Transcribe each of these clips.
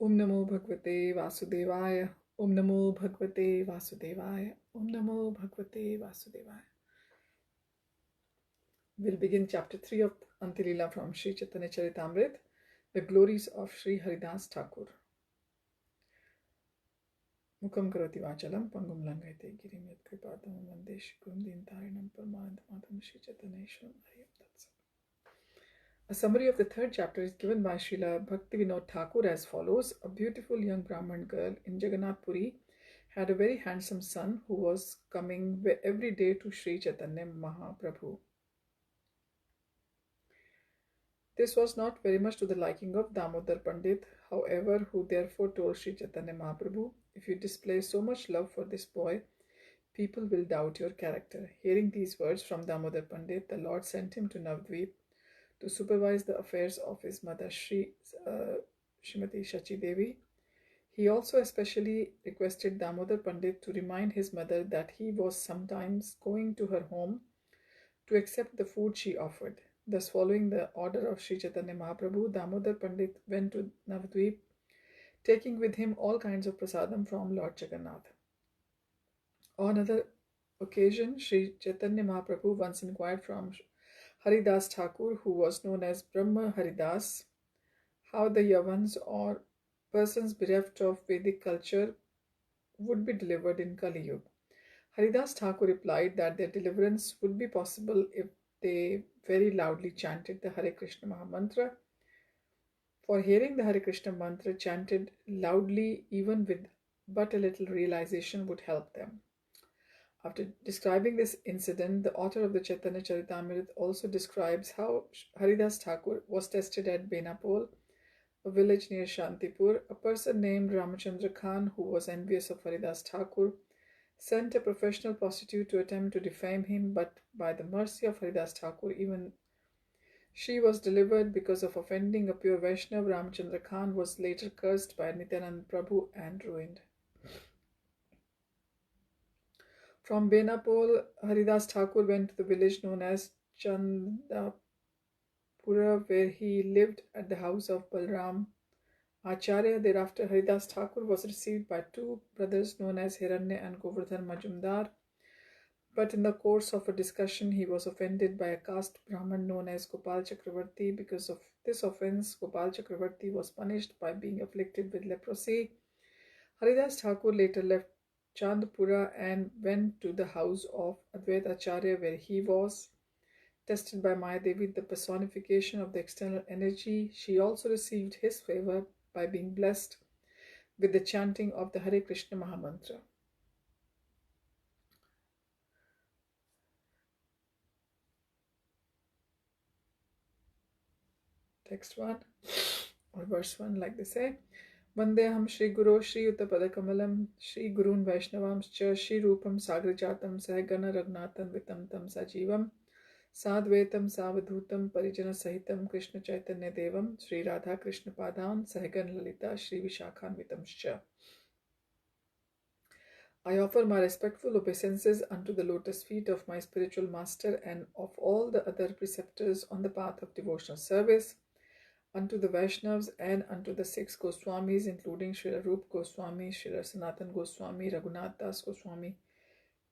Om Namo Bhagavate Vasudevaya. Om Namo Bhagavate Vasudevaya. Om Namo Bhagavate Vasudevaya. We'll begin chapter 3 of Antya-lila from Sri Chaitanya Charitamrita, the glories of Sri Haridāsa Ṭhākura. Mukam karoti vachalam pangum langayate girim yat kripatam vande shikrum dintarinam paramanandamatam Sri Chaitanya Ishwaram. A summary of the third chapter is given by Śrīla Bhaktivinoda Ṭhākura as follows. A beautiful young Brahman girl in Jagannath Puri had a very handsome son who was coming every day to Sri Chaitanya Mahaprabhu. This was not very much to the liking of Damodar Pandit, however, who therefore told Sri Chaitanya Mahaprabhu, "If you display so much love for this boy, people will doubt your character." Hearing these words from Damodar Pandit, the Lord sent him to Navadvip to supervise the affairs of his mother Srimati Shachi Devi. He also especially requested Damodar Pandit to remind his mother that he was sometimes going to her home to accept the food she offered. Thus, following the order of Sri Chaitanya Mahaprabhu, Damodar Pandit went to Navadvip, taking with him all kinds of prasadam from Lord Jagannath. On another occasion, Sri Chaitanya Mahaprabhu once inquired from Haridāsa Ṭhākura, who was known as Brahma Haridāsa, how the Yavans or persons bereft of Vedic culture would be delivered in Kali Yuga. Haridāsa Ṭhākura replied that their deliverance would be possible if they very loudly chanted the Hare Krishna Mahamantra. For hearing the Hare Krishna mantra chanted loudly, even with but a little realization, would help them. After describing this incident, the author of the Chaitanya Charitamrita also describes how Haridāsa Ṭhākura was tested at Benapol, a village near Shantipur. A person named Ramachandra Khan, who was envious of Haridāsa Ṭhākura, sent a professional prostitute to attempt to defame him, but by the mercy of Haridāsa Ṭhākura, even she was delivered. Because of offending a pure Vaishnava, Ramachandra Khan was later cursed by Nityananda Prabhu and ruined. From Benapol, Haridāsa Ṭhākura went to the village known as Chandapura, where he lived at the house of Balram Acharya. Thereafter, Haridāsa Ṭhākura was received by two brothers known as Hiranya and Govardhan Majumdar. But in the course of a discussion, he was offended by a caste Brahman known as Gopal Chakravarti. Because of this offense, Gopal Chakravarti was punished by being afflicted with leprosy. Haridāsa Ṭhākura later left Chandapura and went to the house of Advaita Acharya, where he was tested by Maya Devi, the personification of the external energy. She also received his favor by being blessed with the chanting of the Hare Krishna Mahamantra. Text 1 or verse 1, like they say. Vandeham Shri Guru Shri Uttapadakamalam Shri Gurun Vaishnavamscha Shri Rupam Sagrajatam Sahagana Ragnatam Vitam Tam Sajivam Sadvetam Savadhutam Parijana Sahitam Krishna Chaitanya Devam Shri Radha Krishna Padam Sahagan Lalita Shri Vishakhan Vitamscha. I offer my respectful obeisances unto the lotus feet of my spiritual master and of all the other preceptors on the path of devotional service, unto the Vaishnavas and unto the 6 Goswamis, including Srila Rupa Goswami, Srila Sanatan Goswami, Raghunath Das Goswami,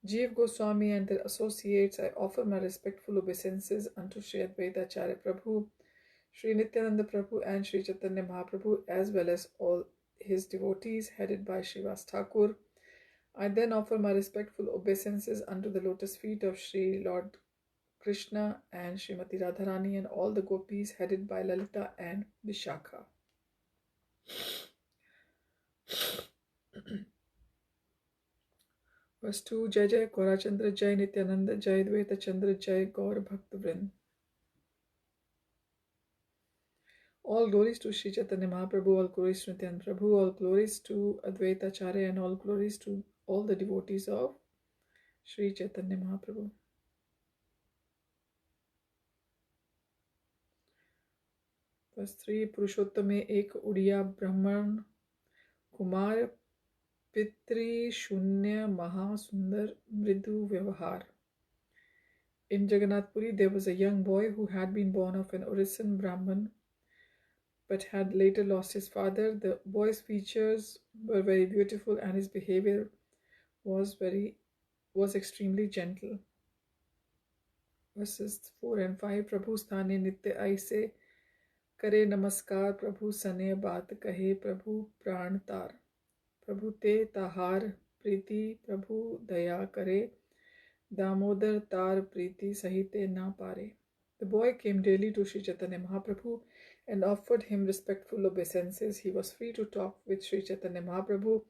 Jeev Goswami and their associates. I offer my respectful obeisances unto Sri Advaita Acharya Prabhu, Sri Nityananda Prabhu and Sri Chaitanya Mahaprabhu, as well as all his devotees headed by Srivas Thakur. I then offer my respectful obeisances unto the lotus feet of Sri Lord Krishna and Srimati Radharani and all the gopis headed by Lalita and Vishakha. Verse 2. Jai Jai Gaura Chandra Jai Nityananda Jai Dvaita Chandra Jai Gaur Bhakta Vrind. All glories to Sri Chaitanya Mahaprabhu, all glories to Nityananda Prabhu, all glories to Advaita Acharya and all glories to all the devotees of Sri Chaitanya Mahaprabhu. Verse 3. Purushottame ek udiya brahman kumar pitri shunya mahasundar mridu vyavahar. In Jagannath Puri, there was a young boy who had been born of an Orison Brahman but had later lost his father. The boy's features were very beautiful and his behavior was extremely gentle. Verses 4 and 5. Prabhu sthane nitya aise करे नमस्कार प्रभु सने बात कहे प्रभु प्राण तार प्रभु ते ताहार प्रीति प्रभु दया करे दामोदर तार प्रीति सहिते ना पारे. The boy came daily to Sri Chaitanya Mahaprabhu and offered him respectful obeisances. He was free to talk with Sri Chaitanya Mahaprabhu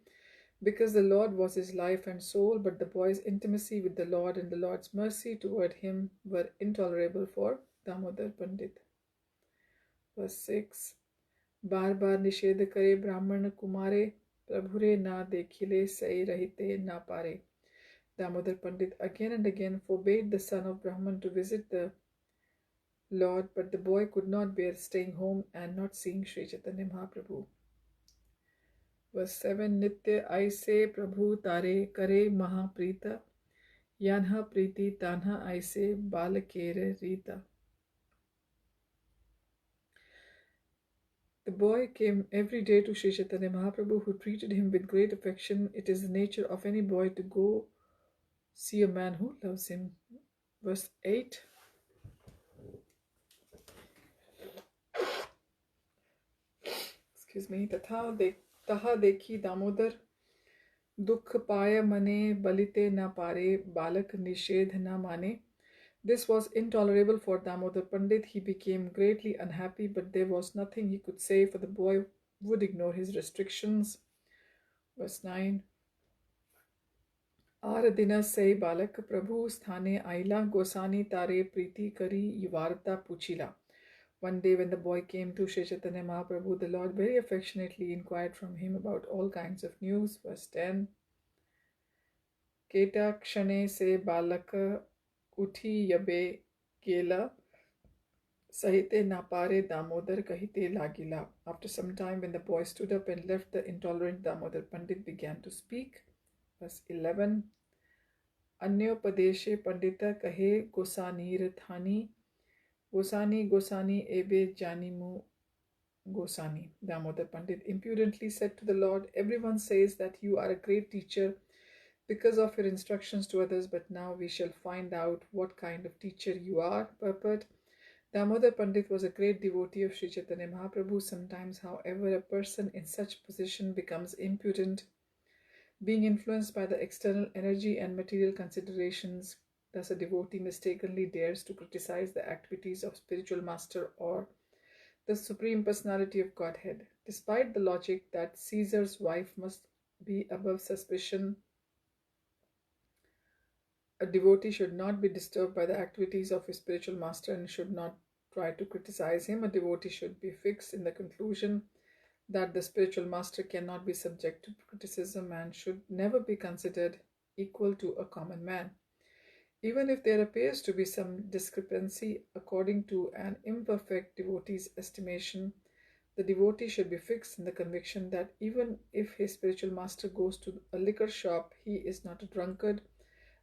because the Lord was his life and soul, but the boy's intimacy with the Lord and the Lord's mercy toward him were intolerable for Damodar Pandit. Verse 6. बार बार निषेध करे ब्राह्मण कुमारे प्रभुरे ना देखिले सई रहते ना पारे. Damodar Pandit again and again forbade the son of Brahman to visit the Lord, but the boy could not bear staying home and not seeing Sri Chaitanya Mahaprabhu. Verse 7. Nitya aise Prabhu tare kare mahaprita yanha priti tanha aise balakere rita. The boy came every day to Sri Chaitanya Mahaprabhu, who treated him with great affection. It is the nature of any boy to go see a man who loves him. Verse 8. Excuse me. Taha dekhi Damodar dukh paya mane balite na pare balak nishedh na mane. This was intolerable for Damodar Pandit. He became greatly unhappy, but there was nothing he could say, for the boy would ignore his restrictions. Verse 9. Aradina say balak Prabhu sthane aila gosani tare priti kari yuvarta puchila. One day when the boy came to Sri Chaitanya Mahaprabhu, the Lord very affectionately inquired from him about all kinds of news. Verse 10. Keta kshane se balaka uthi yabe gela sahite napare Damodar kahite lagila. After some time, when the boy stood up and left, the intolerant Damodar Pandit began to speak. Verse 11. Anyopadeshe pandita kahe gosanir thani gosani gosani ebe janimu gosani. Damodar Pandit impudently said to the Lord, everyone says that you are a great teacher because of your instructions to others, but now we shall find out what kind of teacher you are. Purport. Damodar Pandit was a great devotee of Sri Chaitanya Mahaprabhu. Sometimes, however, a person in such position becomes impudent, being influenced by the external energy and material considerations. Thus, a devotee mistakenly dares to criticize the activities of spiritual master or the Supreme Personality of Godhead. Despite the logic that Caesar's wife must be above suspicion, a devotee should not be disturbed by the activities of his spiritual master and should not try to criticize him. A devotee should be fixed in the conclusion that the spiritual master cannot be subject to criticism and should never be considered equal to a common man. Even if there appears to be some discrepancy according to an imperfect devotee's estimation, the devotee should be fixed in the conviction that even if his spiritual master goes to a liquor shop, he is not a drunkard.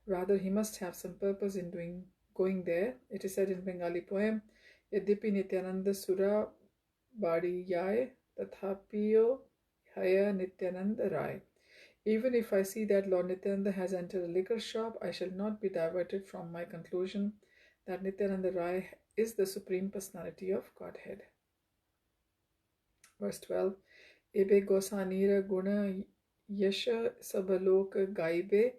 Rather, he must have some purpose in going there. It is said in Bengali poem, Yadipi Nityananda Sura Badi Yai Tathapiyo Haya Nityananda Rai. Even if I see that Lord Nityananda has entered a liquor shop, I shall not be diverted from my conclusion that Nityananda Rai is the Supreme Personality of Godhead. Verse 12. Ebe Gosanira Guna Yasha Sabalok Gaibe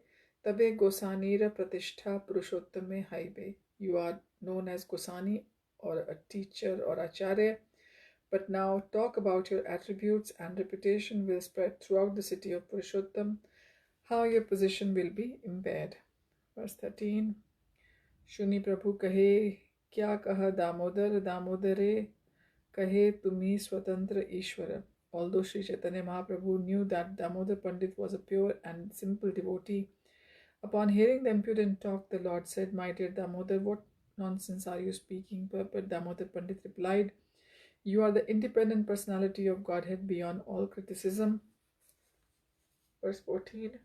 Tabe Gosanira Pratishtha Purushottame Haibe. You are known as Gosani or a teacher or Acharya, but now talk about your attributes and reputation will spread throughout the city of Purushottam, how your position will be impaired. Verse 13. Shuni Prabhu kahe kya kaha Damodar Damodare kahe tumi swatantra Ishwara. Although Sri Chaitanya Mahaprabhu knew that Damodar Pandit was a pure and simple devotee, upon hearing the impudent talk, the Lord said, My dear Damodar, what nonsense are you speaking? Purport. Damodar Pandit replied, You are the independent personality of Godhead beyond all criticism. Verse 14.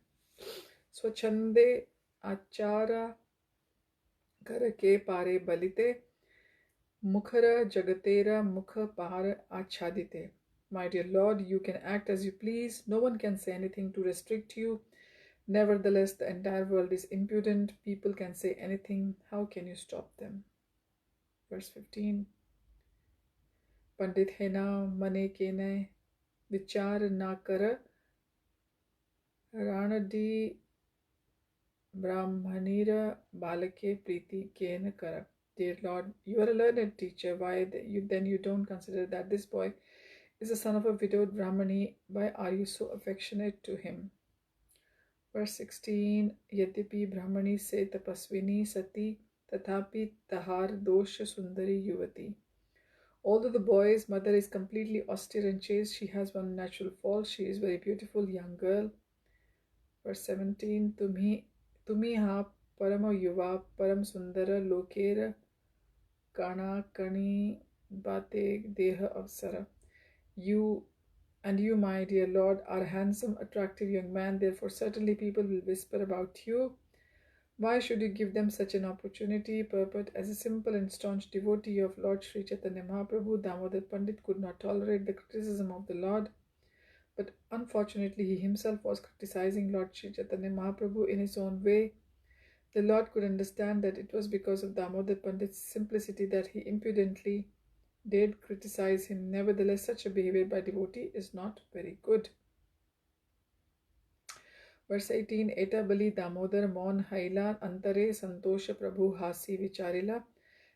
Swachande achara karake pare balite Mukhara jagatera mukha pahar achhadite. My dear Lord, you can act as you please. No one can say anything to restrict you. Nevertheless, the entire world is impudent. People can say anything. How can you stop them? Verse 15. Pandit hena mane kene vichar na kar ranadi brahmanira balake priti kena kara. Dear Lord, you are a learned teacher. Why then you don't consider that this boy is the son of a widowed Brahmani? Why are you so affectionate to him? Verse 16. Yadyapi Brahmani se tapasvini sati tathapi tahar dosha sundari yuvati. Although the boy's mother is completely austere and chaste, she has one natural fault. She is a very beautiful young girl. Verse 17. Tumi ha parama yuva param sundara lokera kana kani bate deha avsara. You, my dear Lord, are a handsome, attractive young man. Therefore, certainly people will whisper about you. Why should you give them such an opportunity? Purport: as a simple and staunch devotee of Lord Sri Chaitanya Mahaprabhu, Damodar Pandit could not tolerate the criticism of the Lord. But unfortunately, he himself was criticizing Lord Sri Chaitanya Mahaprabhu in his own way. The Lord could understand that it was because of Damodar Pandit's simplicity that he impudently did criticize him. Nevertheless, such a behavior by devotee is not very good. Verse 18. Eta bali Damodar mon haila antare santosha prabhu hasi vicharila.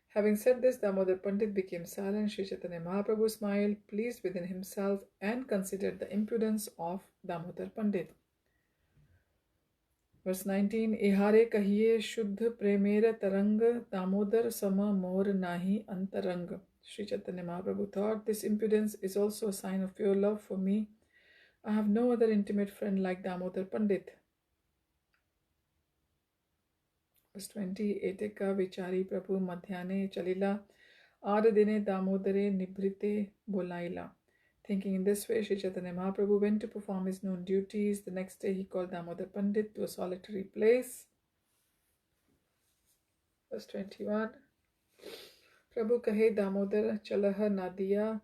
Having said this, Damodar Pandit became silent. Sri Chaitanya Mahaprabhu smiled, pleased within himself, and considered the impudence of Damodar Pandit. Verse 19. Ihare kahiye shuddha premera taranga Damodar sama mor nahi antarang. Sri Chaitanya Mahaprabhu thought, this impudence is also a sign of pure love for me. I have no other intimate friend like Damodar Pandit. Verse 20. Eteka vichari prabhu madhyane chalila adadine damodare nibrite bolaila. Thinking in this way, Sri Chaitanya Mahaprabhu went to perform his known duties. The next day he called Damodar Pandit to a solitary place. Verse 21. Prabhu kahe Damodar chalaha nadiya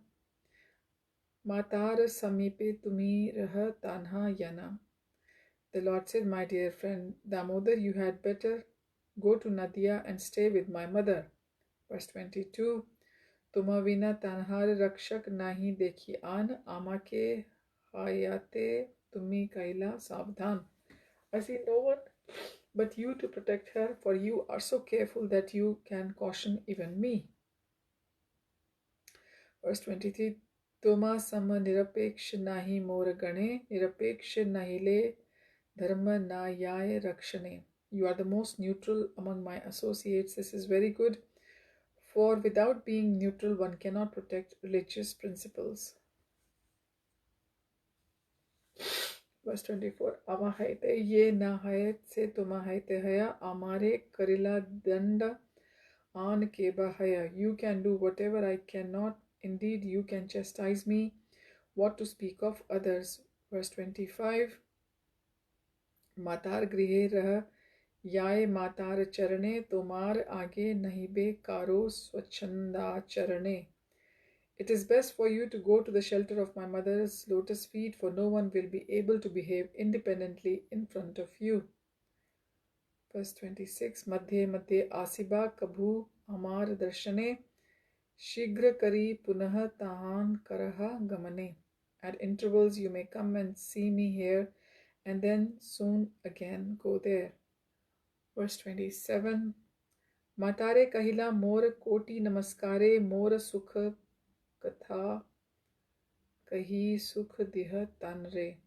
matar samipe tumi raha tanha yana. The Lord said, my dear friend Damodar, you had better go to Nadia and stay with my mother. Verse 22. Tuma vina tanhar rakshak nahi dekhi an amake hayate tumi kaila savdhan. I see no one but you to protect her, for you are so careful that you can caution even me. Verse 23. Tuma sama nirapeksh nahi mor gane nirapeksh nahile dharma nayaye rakshane. You are the most neutral among my associates. This is very good, for without being neutral, one cannot protect religious principles. Verse 24. Amahaite ye nahayat se tumahaite haya amare karila danda an keba haya. You can do whatever I cannot. Indeed, you can chastise me. What to speak of others? Verse 25. Matar grihe rah yaye matar charane tomar aage nahibe karo swachanda charane. It is best for you to go to the shelter of my mother's lotus feet, for no one will be able to behave independently in front of you. Verse 26. Madhye madhye asiba kabhu amar darshane shigra kari punah tahan karaha gamane. At intervals you may come and see me here, and then soon again go there. Verse 27. Matare kahila mor koti namaskare mor sukha katha kahi sukh diha tanre.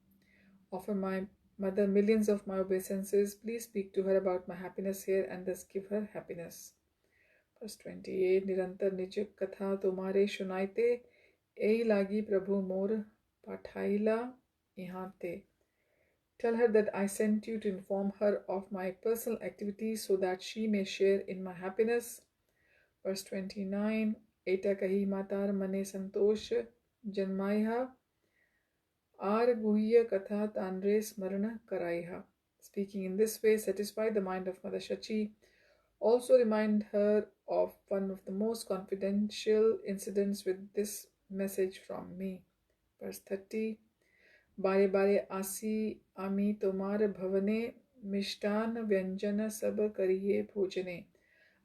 Offer my mother millions of my obeisances. Please speak to her about my happiness here and thus give her happiness. Verse 28. Nirantar nij katha tumare shunaite ei lagi prabhu mor pathaila ihante. Tell her that I sent you to inform her of my personal activities so that she may share in my happiness. Verse 29. Eta kahi matar mane santosh janmaiha ar guhya katha tanre smarana karaiha. Speaking in this way, satisfy the mind of Mother Shachi. Also remind her of one of the most confidential incidents with this message from me. Verse 30. बारे बारे आसी आमी तोमार भवने मिष्टान व्यंजन सब करिए भोजने.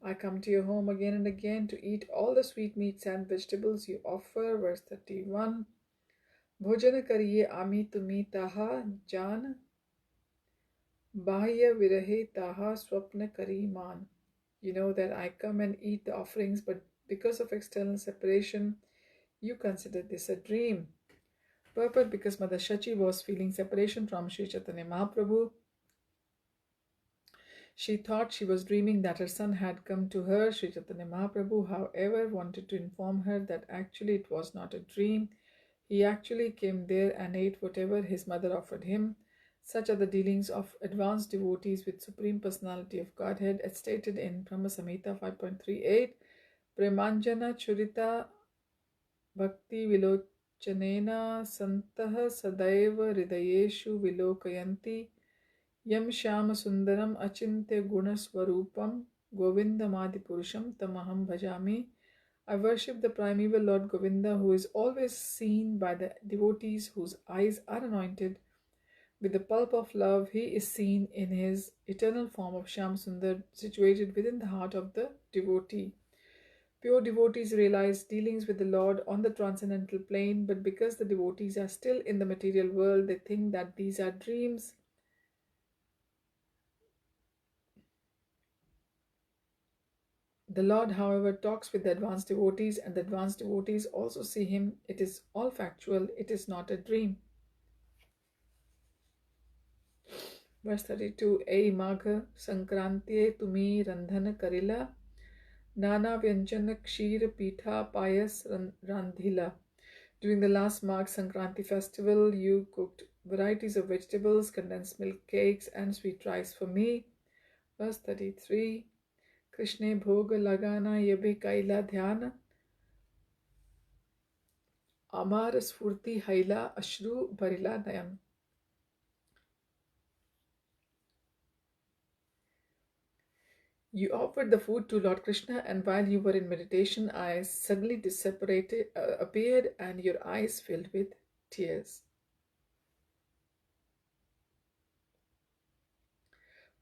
I come to your home again and again to eat all the sweetmeats and vegetables you offer. Verse 31. भोजन करिए आमी तुमी ताहा जान बाह्य विरहे ताहा स्वप्न करी मान. You know that I come and eat the offerings, but because of external separation, you consider this a dream. Purport: because Mother Shachi was feeling separation from Sri Chaitanya Mahaprabhu, she thought she was dreaming that her son had come to her. Sri Chaitanya Mahaprabhu, however, wanted to inform her that actually it was not a dream. He actually came there and ate whatever his mother offered him. Such are the dealings of advanced devotees with Supreme Personality of Godhead, as stated in Brahma Samhita 5.38. Premanjana Churita Bhakti Vilochanena Santah Sadaiva Hridayeshu Vilokayanti Yam Shama Sundaram Achintya Guna Swarupam Govindamadi Purusham Tamaham Bhajami. I worship the primeval Lord Govinda, who is always seen by the devotees whose eyes are anointed with the pulp of love. He is seen in his eternal form of Shyam Sundar, situated within the heart of the devotee. Pure devotees realize dealings with the Lord on the transcendental plane, but because the devotees are still in the material world, they think that these are dreams. The Lord, however, talks with the advanced devotees, and the advanced devotees also see him. It is all factual, it is not a dream. Verse 32. Ei Magha Sankrantiye tumi randhana karila Nana Vyanjana Kshir Pitha Payas Randhila. During the last Magh Sankranti festival, you cooked varieties of vegetables, condensed milk cakes, and sweet rice for me. Verse 33. Krishna Bhoga Lagana Yabe Kaila Dhyana Amar Sfurti Haila Ashru Bharila Nayam. You offered the food to Lord Krishna, and while you were in meditation, I suddenly appeared, and your eyes filled with tears.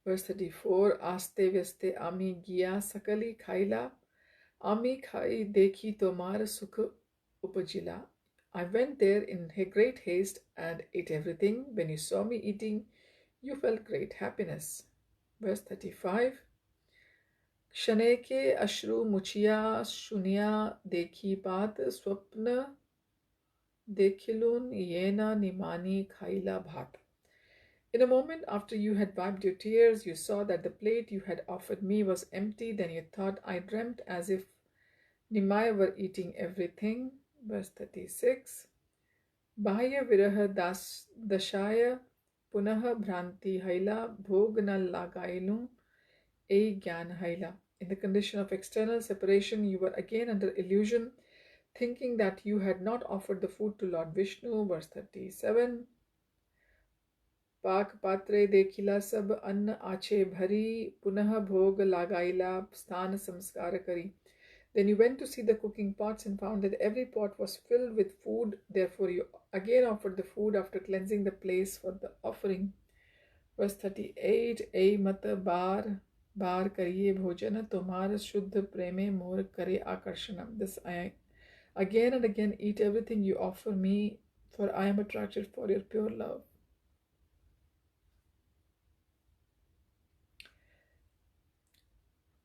Verse 34. Aste Vyeste Ami Giya Sakali Khaila Ami Khai Dekhi Tomar Sukh Upajila. I went there in great haste and ate everything. When you saw me eating, you felt great happiness. Verse 35. Kshane ke ashru muchiya shunya dekhi baat swapna dekhilun yena nimani khaila bhat. In a moment after you had wiped your tears, you saw that the plate you had offered me was empty. Then you thought I dreamt as if Nimai were eating everything. Verse 36. Bahya viraha dashaya punaha bhranti haila bhogna lagailu e gyan haila. In the condition of external separation, you were again under illusion, thinking that you had not offered the food to Lord Vishnu. Verse 37. Pak patre dekhila sab anna ache bhari punah bhog lagaila sthan samskara kari. Then you went to see the cooking pots and found that every pot was filled with food. Therefore you again offered the food after cleansing the place for the offering. Verse 38. Ei mata bar bar kariye bhojana tomar shuddha preme mor kare akarshanam. This I again and again eat everything you offer me, for I am attracted for your pure love.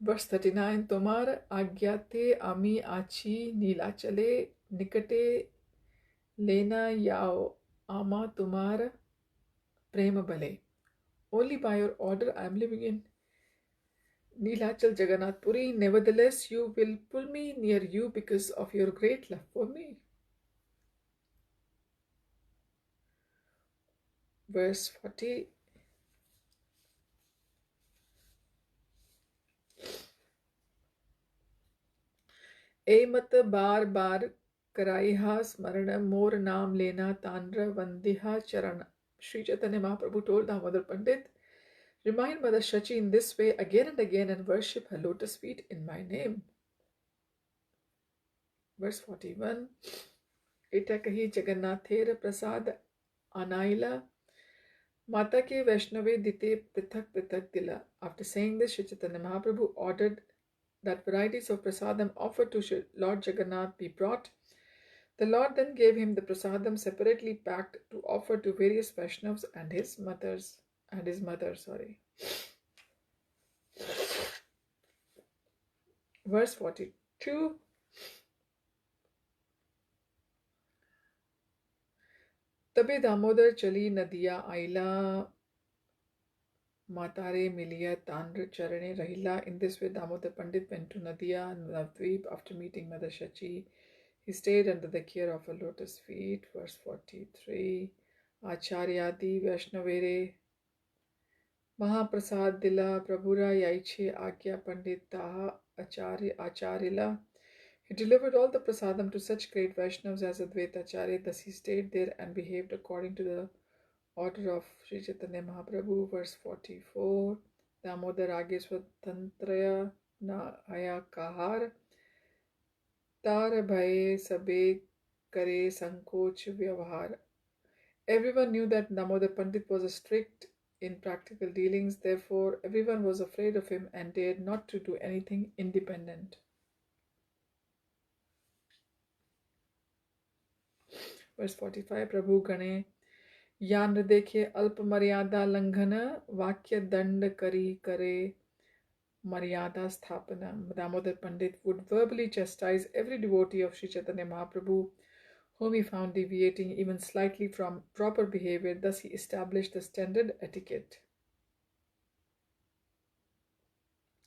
Verse 39. Tomar agyate ami achi nilachale nikate lena yao ama tumar prema bale. Only by your order I am living in Nilachal Jagannath Puri. Nevertheless, you will pull me near you because of your great love for me. Verse 40. ए मत बार बार कराइहा स्मरण मोर नाम लेना तांड्र वंदिहा charan. Sri Chaitanya Mahaprabhu told Damodar Pandit, Remind Mother Shachi in this way again and again and worship her lotus feet in my name. Verse 41. Eta kahi Jagannather prasad anaila Mata ke Vaishnave dite prithak prithak dila. After saying this, Sri Chaitanya Mahaprabhu ordered that varieties of prasadam offered to Lord Jagannath be brought. The Lord then gave him the prasadam separately packed to offer to various Vaishnavas and his mother. Verse 42. तबे दामोदर चली नदिया आइला Matare Miliya Tandra Charane Rahila. In this way, Damodar Pandit went to Nadia and Navdvip after meeting Mother Shachi. He stayed under the care of her lotus feet. Verse 43. Acharyadi Vaishnavere Mahaprasad Dila Prabhura Yaiche Agya Pandit Taha Acharila. He delivered all the prasadam to such great Vaishnavas as Advaita Acharya. Thus he stayed there and behaved according to the order of Sri Chaitanya Mahaprabhu. Verse 44. Damodar Age Swatantraya Na Aya Kahar Tar Bhaye Sabe Kare Sankoch Vyavahar. Everyone knew that Damodar Pandit was strict in practical dealings, therefore everyone was afraid of him and dared not to do anything independent. Verse 45. Prabhu Gane यान देखे अल्प मर्यादा लंघन वाक्य दंड करी करे मर्यादा स्थापना. Damodar Pandit would verbally chastise every devotee of Sri Chaitanya Mahaprabhu whom he found deviating even slightly from proper behavior. Thus he established the standard etiquette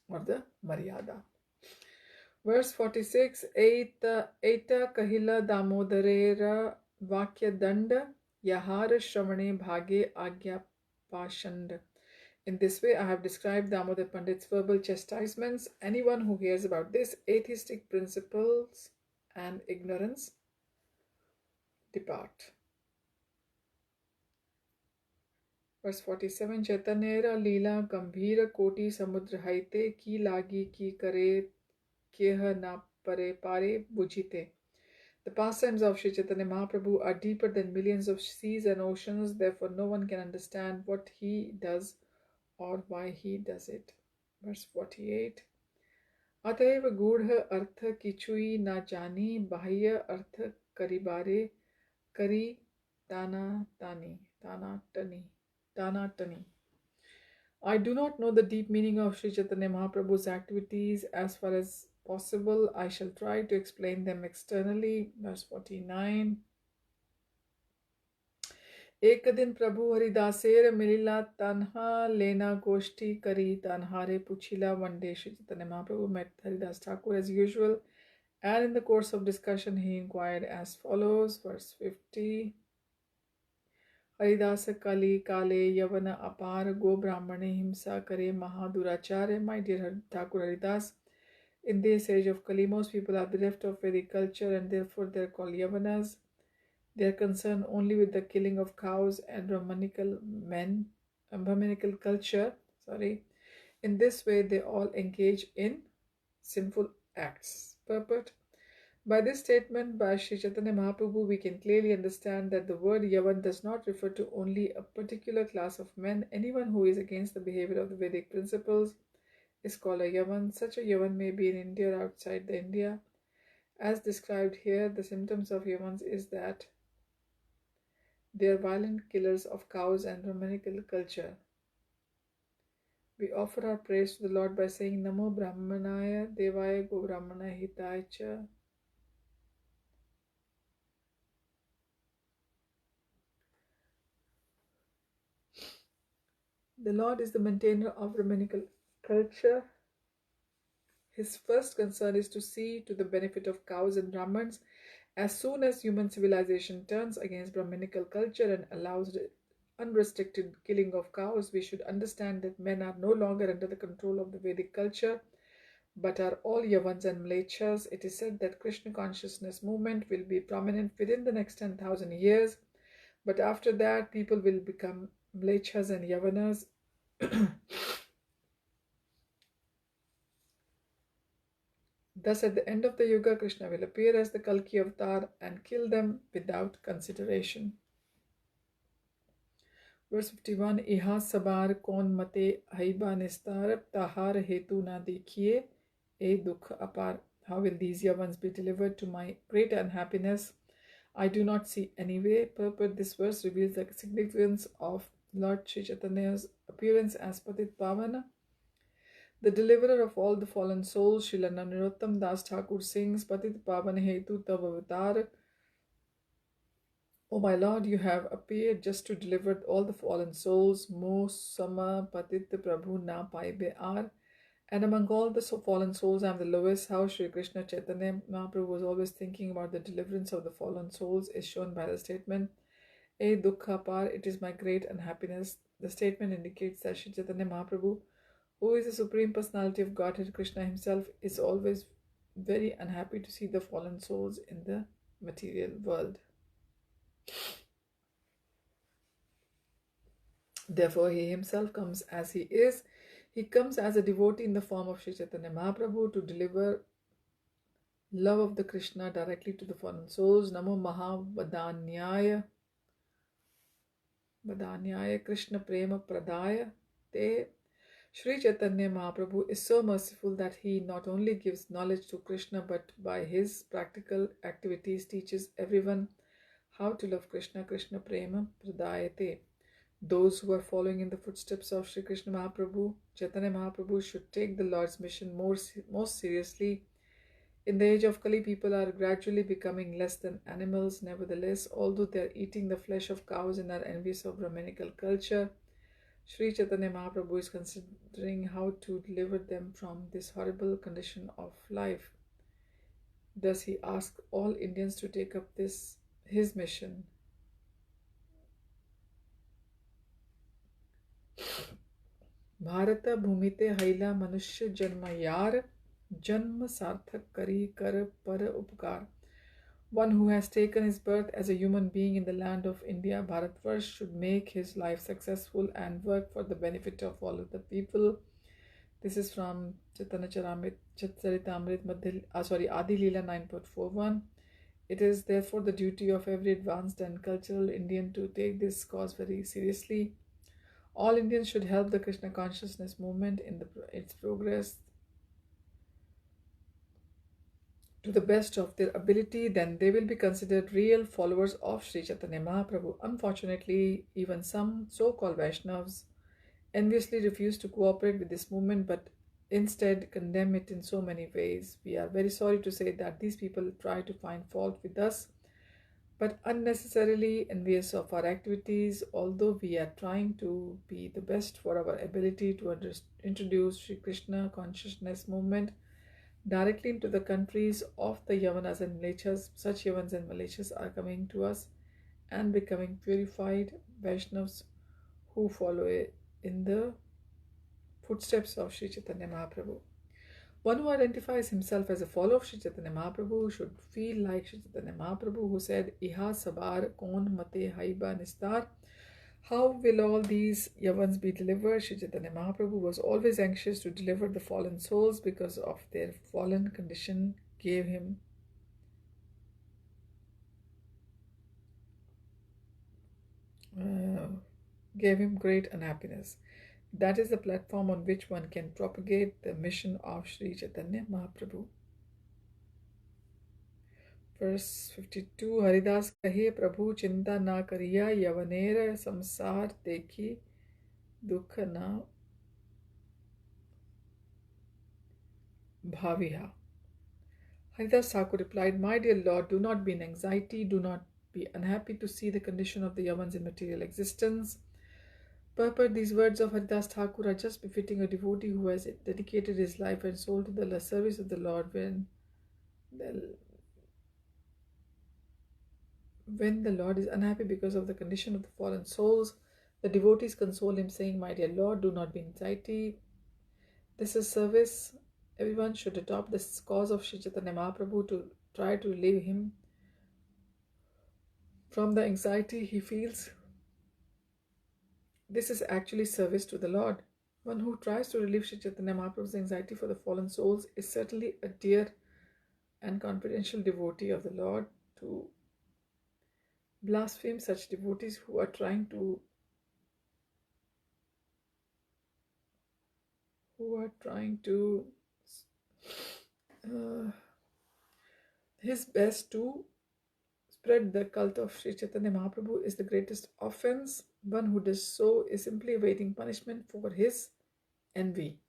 or the maryada. Verse 46. Eta kahila damodarera vakya danda Yahar Shravane Bhage Agya Pashand. In this way, I have described Damodar Pandit's verbal chastisements. Anyone who hears about this atheistic principles and ignorance depart. Verse 47. Chaitanyera lila gambhira koti samudra haite ki lagi ki kare keha na pare pare bujite. The pastimes of Sri Chaitanya Mahaprabhu are deeper than millions of seas and oceans, therefore no one can understand what he does or why he does it. Verse 48. Ataiva gudha artha kichui na jani bahya artha karibare kari tana tani. I do not know the deep meaning of Sri Chaitanya Mahaprabhu's activities. As far as possible, I shall try to explain them externally. Verse 49. एक दिन प्रभु हरिदासेर मिलिला तन्हा लेना गोष्ठी करी तन्हारे पुछिला. One day Sri Chaitanya Mahaprabhu met Haridāsa Ṭhākura as usual, and in the course of discussion he inquired as follows. Verse 50. Haridāsa Kali Kale Yavana Apar Go Brahmane Himsa Kare Mahaduracharya. My dear Ṭhākura Haridāsa, in this age of Kali, most people are bereft of Vedic culture and therefore they are called Yavanas. They are concerned only with the killing of cows and Brahmanical culture. In this way, they all engage in sinful acts. Purport. By this statement by Sri Chaitanya Mahaprabhu, we can clearly understand that the word Yavan does not refer to only a particular class of men. Anyone who is against the behavior of the Vedic principles is called a Yavan. Such a Yavan may be in India or outside the India. As described here, the symptoms of Yavans is that they are violent killers of cows and Brahmanical culture. We offer our praise to the Lord by saying Namo Brahmanaya Devaya Go Brahmana Hitaya Cha. The Lord is the maintainer of Brahmanical culture. His first concern is to see to the benefit of cows and Brahmins. As soon as human civilization turns against Brahmanical culture and allows the unrestricted killing of cows, we should understand that men are no longer under the control of the Vedic culture, but are all Yavans and Mlechas. It is said that Krishna consciousness movement will be prominent within the next 10,000 years, but after that people will become Mlechas and Yavanas. Thus, at the end of the Yuga, Krishna will appear as the Kalki avatar and kill them without consideration. Verse 51, Iha sabar kon mate haiba nistar tahar hetu na dekhiye e dukh apar. How will these yavans be delivered to my great unhappiness? I do not see any way. Purport: this verse reveals the significance of Lord Sri Chaitanya's appearance as Patit Pavana, the deliverer of all the fallen souls. Śrīla Narottam Das Ṭhākura sings, Patit Pavana Hetu Tav Avatar. O my Lord, you have appeared just to deliver all the fallen souls. Mo Sama Patit Prabhu Na Paibe Ar. And among all the fallen souls, I am the lowest. How Sri Krishna Chaitanya Mahaprabhu was always thinking about the deliverance of the fallen souls is shown by the statement, E Dukkha Par, it is my great unhappiness. The statement indicates that Sri Chaitanya Mahaprabhu, who is the Supreme Personality of Godhead, Krishna himself, is always very unhappy to see the fallen souls in the material world. Therefore, he himself comes as he is. He comes as a devotee in the form of Sri Chaitanya Mahaprabhu to deliver love of the Krishna directly to the fallen souls. Namo Mahavadanyaya Krishna Prema Pradaya Te. Sri Chaitanya Mahaprabhu is so merciful that he not only gives knowledge to Krishna but by his practical activities teaches everyone how to love Krishna. Krishna Prema Pradayate. Those who are following in the footsteps of Sri Krishna Mahaprabhu, Chaitanya Mahaprabhu, should take the Lord's mission most seriously. In the age of Kali, people are gradually becoming less than animals. Nevertheless, although they are eating the flesh of cows and are envious of Brahminical culture, Sri Chaitanya Mahaprabhu is considering how to deliver them from this horrible condition of life. Thus, he asks all Indians to take up his mission. Bharata bhumite haila manushya janma yar, janma sarthak kari kar par upkar. One who has taken his birth as a human being in the land of India, Bharatvarsh, should make his life successful and work for the benefit of all of the people. This is from Chaitanya Charitamrit Adi Lila 9.41. It is therefore the duty of every advanced and cultural Indian to take this cause very seriously. All Indians should help the Krishna consciousness movement in its progress to the best of their ability. Then they will be considered real followers of Sri Chaitanya Mahaprabhu. Unfortunately, even some so-called Vaishnavas enviously refuse to cooperate with this movement but instead condemn it in so many ways. We are very sorry to say that these people try to find fault with us but unnecessarily envious of our activities, although we are trying to be the best for our ability to introduce Sri Krishna consciousness movement directly into the countries of the Yavanas and Mlechas. Such Yavans and Mlechas are coming to us and becoming purified Vaishnavas who follow in the footsteps of Sri Chaitanya Mahaprabhu. One who identifies himself as a follower of Sri Chaitanya Mahaprabhu should feel like Sri Chaitanya Mahaprabhu, who said, Iha sabar kon mate haiba nistar. How will all these yavans be delivered? Sri Chaitanya Mahaprabhu was always anxious to deliver the fallen souls because of their fallen condition gave him great unhappiness. That is the platform on which one can propagate the mission of Sri Chaitanya Mahaprabhu. Verse 52, Haridāsa kahe Prabhu chinta na kariya yavanera samsar dekhi dukha na bhaviha. Haridāsa Ṭhākura replied, My dear Lord, do not be in anxiety, do not be unhappy to see the condition of the yavans in material existence. Purport: these words of Haridāsa Ṭhākura are just befitting a devotee who has dedicated his life and soul to the service of the Lord. When the Lord is unhappy because of the condition of the fallen souls, the devotees console him, saying, My dear Lord, do not be in anxiety. This is service. Everyone should adopt this cause of Sri Chaitanya Mahaprabhu to try to relieve him from the anxiety he feels this is actually service to the Lord. One who tries to relieve Sri Chaitanya Mahaprabhu's anxiety for the fallen souls is certainly a dear and confidential devotee of the Lord. To blaspheme such devotees who are trying to his best to spread the cult of Sri Chaitanya Mahaprabhu is the greatest offense. One who does so is simply awaiting punishment for his envy.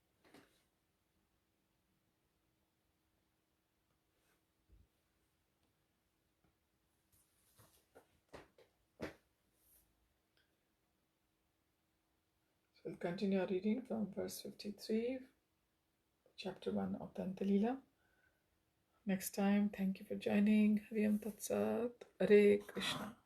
So we'll continue our reading from verse 53, chapter 1 of the Lila. Next time, thank you for joining. Hari Om Tat Sat. Hare Krishna.